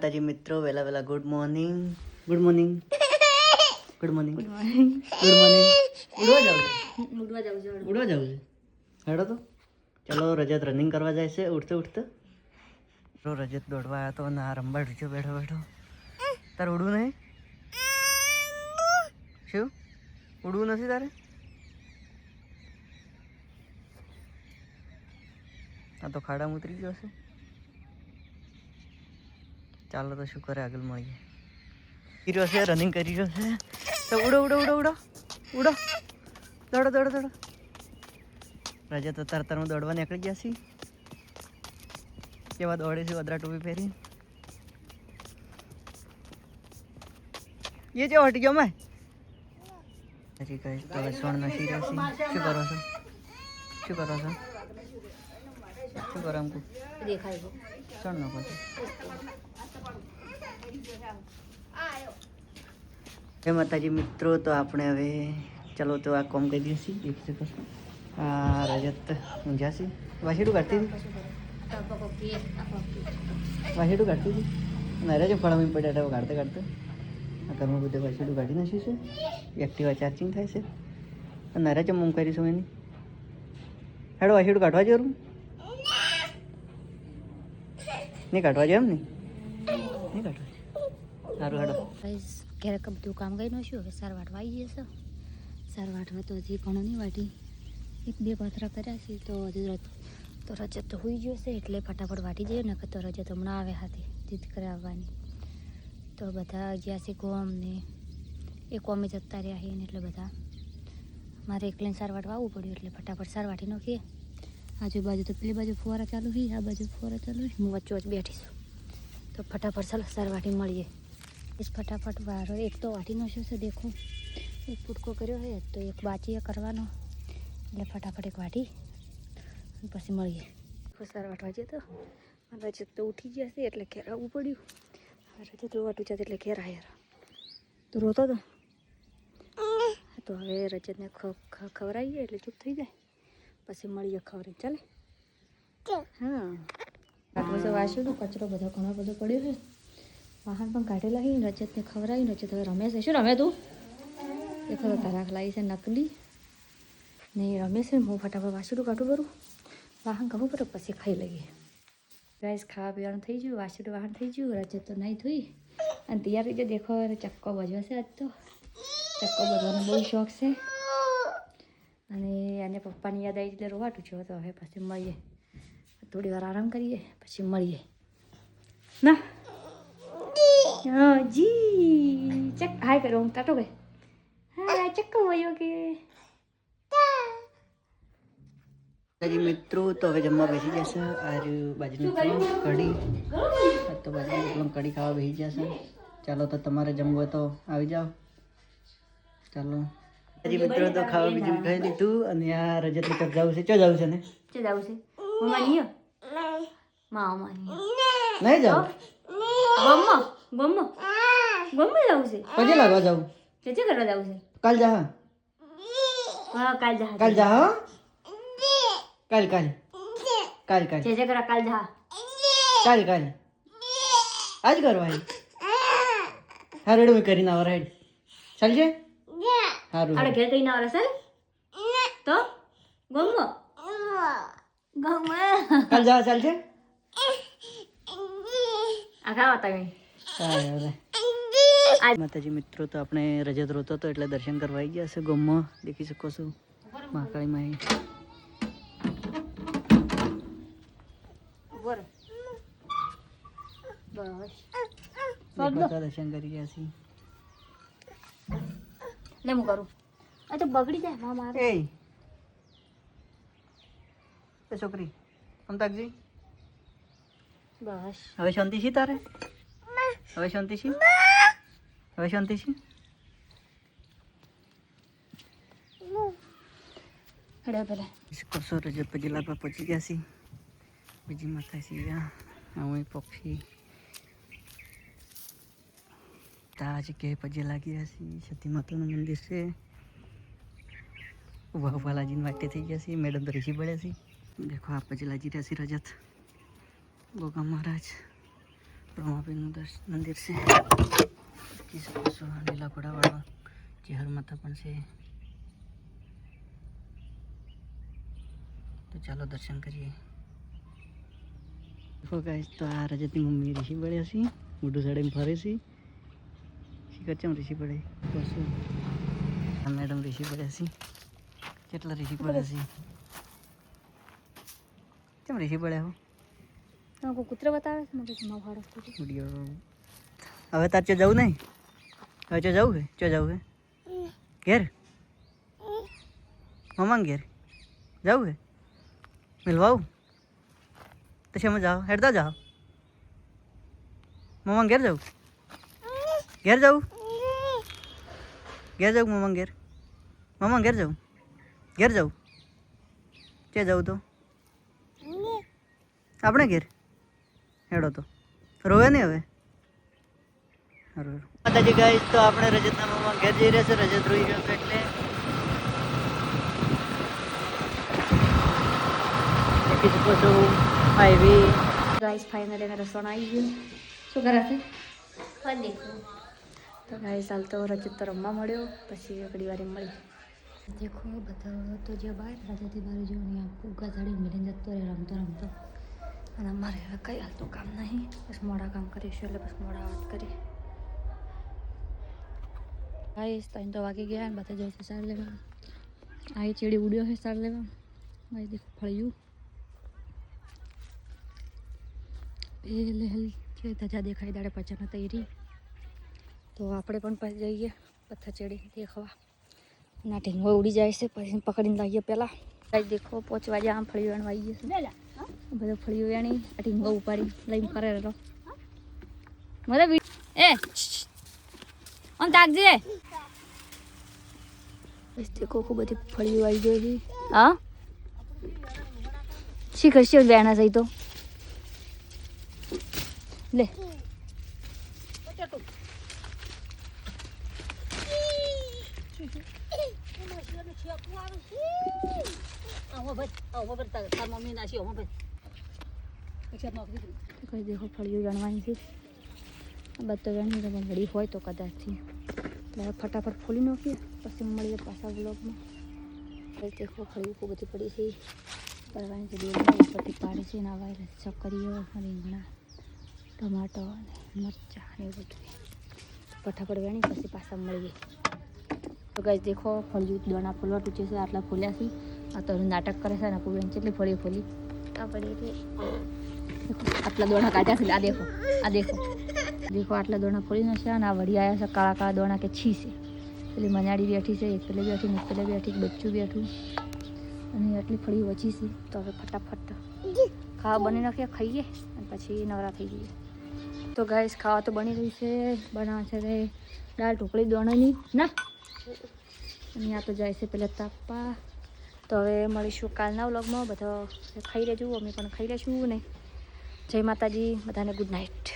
તાજી મિત્રો વેલા વેલા good morning good morning good morning good morning ઉડવા જાવ છે હેડો તો ચલો રજત રનિંગ કરવા જાય છે ઉઠતે ઉઠતે તો રજત દોડવા આવ્યો તો અને આ રંબા ઢૂચો બેઠો બેઠો તારે ઉડવું નહીં શું ઉડવું નથી તારે આ તો ખાડામાં ઉતરી ગયો છે ચાલો તો શું કરે આગળ મળીએ કરી રહ્યો છે રનિંગ કરી રહ્યો છે તો ઉડો ઉડો ઉડો ઉડો ઉડો દોડો દોડો દોડો રજા તો તરતરમાં દોડવા નીકળી ગયા છીએ કેવા દોડે છે વદરા ટોપી પહેરી એ જે હટી ગયો મેં હજી કહીશ તો સોણ નસી રહેશે શું કરો છો શું કરો છો શું કરો આમ દેખાય સોણ નાખો છો હે માતાજી મિત્રો તો આપણે હવે ચલો તો આ કોમ કરી દઈએ છીએ દેખી શકો છો આ રજત ઊંઝા છે વાસીડું કાઢતી હતી વાસીડું કાઢતી હતી નરે જ ફળાવી પડ્યા કાઢતે કાઢતે આ ઘરમાં બધે વાસીડું કાઢી નાખ્યું છે એક્ટિવા ચાર્જિંગ થાય છે નરે જ મૂમ કરીશું એની હેડો વાસીડું કાઢવા જરૂર નહીં કાઢવા જાય એમ નહીં કાઢવા સારું હેડો ઘરે બધું કામ કરી નાખ્યું હવે સાર વાટવા આવી જશે સાર વાટવા તો હજી ઘણું નહીં વાટી એક બે પાથરા કર્યા છે તો હજુ તો રજત તો હોઈ ગયો છે એટલે ફટાફટ વાટી જઈએ ને તો રજત હમણાં આવે હાથે જીત કરે આવવાની તો બધા ગયા છે ગોમ ને એ કોમે જતા રહ્યા છે ને એટલે બધા મારે એકલીને સાર વાટવા આવવું પડ્યું એટલે ફટાફટ સાર વાટી નાખીએ આજુબાજુ તો પેલી બાજુ ફુવારા ચાલુ છે આ બાજુ ફુવારા ચાલુ છે હું વચ્ચે વચ્ચે બેઠીશું તો ફટાફટ ચાલો સાર વાટી મળીએ ફટાફટ વારો એક તો વાટી નાખ્યો છે દેખો એક ફૂટકો કર્યો છે તો એક બાચી કરવાનો એટલે ફટાફટ એક વાટી પછી મળીએ સાર વાટવા જઈએ તો રજત તો ઉઠી ગયા છે એટલે ઘેર આવવું પડ્યું રજત રોવાટું છે એટલે ઘેર આવ્યા તો રોતો તો હવે રજતને ખવડાવીએ એટલે ચૂપ થઈ જાય પછી મળીએ ખવડાવી ચાલે હા આટલું તો વાંચ્યું કચરો બધો ઘણો બધો પડ્યો છે વાહન પણ કાઢેલા છે રજતને ખવડાવી રજત હવે રમે છે શું રમે તું એ ખબર તરાક લાવી છે નકલી ને રમે છે હું ફટાફટ વાસુડું કાઢું કરું વાહન કહું પડે પછી ખાઈ લઈએ ગાઈસ ખાવા પીવાનું થઈ ગયું વાસુડું વાહન થઈ ગયું રજત તો નહીં થઈ અને તૈયાર રીતે દેખો ચક્કો બજવા છે આજ તો ચક્કો બજવાનો બહુ શોખ છે અને આને પપ્પાની યાદ આવી એટલે રોવાટું છું તો હવે પછી મળીએ થોડી વાર આરામ કરીએ પછી મળીએ ના જી ચક હાય કરો હું ટાટો ગઈ હા ચક્કો વયો કે તાજી મિત્રો તો હવે જમવા બેસી જશે આજ બાજરીનું કઢી તો બાજરીનું કઢી ખાવા બેસી જશે ચાલો તો તમારે જમવું હોય તો આવી જાઓ ચાલો તાજી મિત્રો તો ખાવા બીજું ખાઈ લીધું અને આ રજત તરફ જવું છે ચો જવું છે ને ચો જવું છે મમ્મા મામા નહીં જાવ ગમ્મા ગમ્મા ગમ્મા જવું છે પછી લાગવા જાઉં કે કરવા જવું છે કાલ જા હા કાલ જા કાલ જા હો કાલ કાલ કાલ કાલ જે કરા કાલ જા કાલ કાલ આજ કરવા હારું મેં કરીને આવો રાઈડ ચાલશે હારું અરે ઘેર કઈ ના આવે સર તો ગમ્મા ગમ્મા કાલ જા ચાલશે આ ખાવા તમે માતાજી મિત્રો તો આપણે રજત રોતો હતો એટલે દર્શન કરવા આવી ગયા છે ગોમમાં દેખી શકો છો મહાકાળી માઈ દર્શન કરી ગયા છીએ લે હું કરું આ તો બગડી જાય માં મારે એ છોકરી આમ તાકજી બસ હવે શાંતિ છે તારે હવે શાંતિ છે હવે શાંતિ છે હેડો પેલા કસો રજત પછી લાગવા પહોંચી ગયા છીએ બીજી માતા છીએ હું પક્ષી તાજ કે પછી લાગી રહ્યા છીએ સતી માતાનું મંદિર છે ઉભા બાલાજીને વાટે થઈ ગયા છીએ મેડમ તો રીસી પડ્યા છીએ દેખો આ પછી લાગી રહ્યા છીએ રજત ગોગા મહારાજ રમાપીરનું મંદિર છે જોઈ શકો છો. લીલા ઘોડાવાળો ચેહર માતા પણ છે. તો ચાલો દર્શન કરીએ. ગાઈસ તો આ રજતની મમ્મી ઋષિ પડ્યા છે, મોઢું સાડીને ફરે છે. શીખર ચમ ઋષિ પડે બસો. આ મેડમ ઋષિ પડ્યા છે. કેટલા ઋષિ પડ્યા છે? ચમ ઋષિ પડ્યા હો? કોઈ કૂતરો બતાવે છે મને જમા ભાડો વિડીયો. હવે તાર ચો જવું નહીં? હવે ચો જવું છે? ચો જવું છે? ઘેર મમ્મા ઘેર જવું છે? મિલવાવું તો શેમાં જાઓ? હેડતા જાઓ. મમ્મા ઘેર જવું? ઘેર જવું? ઘેર જવું મમ્મા ઘેર? મમ્મા ઘેર જવું? ઘેર જવું? ચે જવું તો? આપણે ઘેર હેડો તો. રોવે નહીં હવે? માતાજી ગાઈસ તો આપણે રજતના મમ્મા ઘેર જઈ રહ્યા છે. રજત રોઈ ગયો છે એટલે દેખી શકો છો હાઈવે. ગાઈસ ફાઇનલી અમે રસોડા આવી ગયું. શું કરે છે? તો ગાઈસ હાલ તો રજત તો રમવા મળ્યો, પછી ઘડી વાર મળી. દેખો બધા તો જે બહાર રાજાથી બહાર જો ને ઉગા ઝાડી મિલીને જતો રહે રમતો રમતો. અને અમારે હવે કંઈ હાલતું કામ નહીં, બસ મોડા કામ કરીશું એટલે બસ મોડા વાત કરીએ. ગાઈસ 3 તો વાગી ગયા, બધા જાય છે સાર લેવા. આ ચેડી ઉડ્યો છે સાર લેવા. ગાઈસ દેખો ફળ્યું પહેલે હલ કે ધજા દેખાઈ દાડે પચાના તૈયારી. તો આપણે પણ પછી જઈએ પથ્થર ચડી દેખવા. ના ઢીંગો ઉડી જાય છે, પછી પકડીને લાવીએ પહેલાં. ગાઈસ દેખો 5 વાગે આમ ફળી વેણવા આવી જશે. બધો ફળીઓ વેણી આ ઢીંગો ઉપાડી લઈને ફરે રહેલો. મતલબ એ આમ તાકજે. દેખો ખૂબ બધી ફળીઓ આવી ગઈ છે. હા શી કરશે વેણા સહી તો લે. દેખો ફળીઓ જાણવાની છે. બધો જાણી તમે ઘડી હોય તો કદાચથી ફટાફટ ફોલી નાખીએ, પછી મળીએ પાછા બ્લોગમાં. દેખો ફળીઓ ખૂબ બધી પડી છે. કરવાની છે ઉપરથી પાડી છે. નાવા ચકરીઓ રીંગણા ટમાટો અને મરચાં ને એવું બધું ફટાફટ વેણી પછી પાછા મળીએ. તો ગાઈસ દેખો ફળિયું દોણા ફોલવા ટૂંચે છે. આટલા ફોલ્યા છે. આ તો નાટક કરે છે ને પૂરી કેટલી ફળી ફોલી આ પડી એટલે આટલા દોણા કાઢ્યા છે. આ દેખો દેખો આટલા દોણા ફોલી નાખ્યા. અને આ વળી આવ્યા છે કાળા કાળા દોણા કે છી છે. પેલી મજાડી બેઠી છે, એક પેલે બેઠી ને એક પેલે બેઠી, બચ્ચું બેઠું અને આટલી ફળી વચી છે. તો હવે ફટાફટ ખાવા બની નાખીએ, ખાઈએ અને પછી નવરા થઈ જઈએ. તો ગાઈસ ખાવા તો બની રહી છે. બનાવે છે દાળ ઢોકળી દોણાની ના. અને આ તો જાય છે પેલા તાપા. તો હવે મળીશું કાલના વ્લોગમાં. બધા ખાઈ લેજો, અમે પણ ખાઈ લઈશું ને. જય માતાજી બધાને, ગુડ નાઇટ.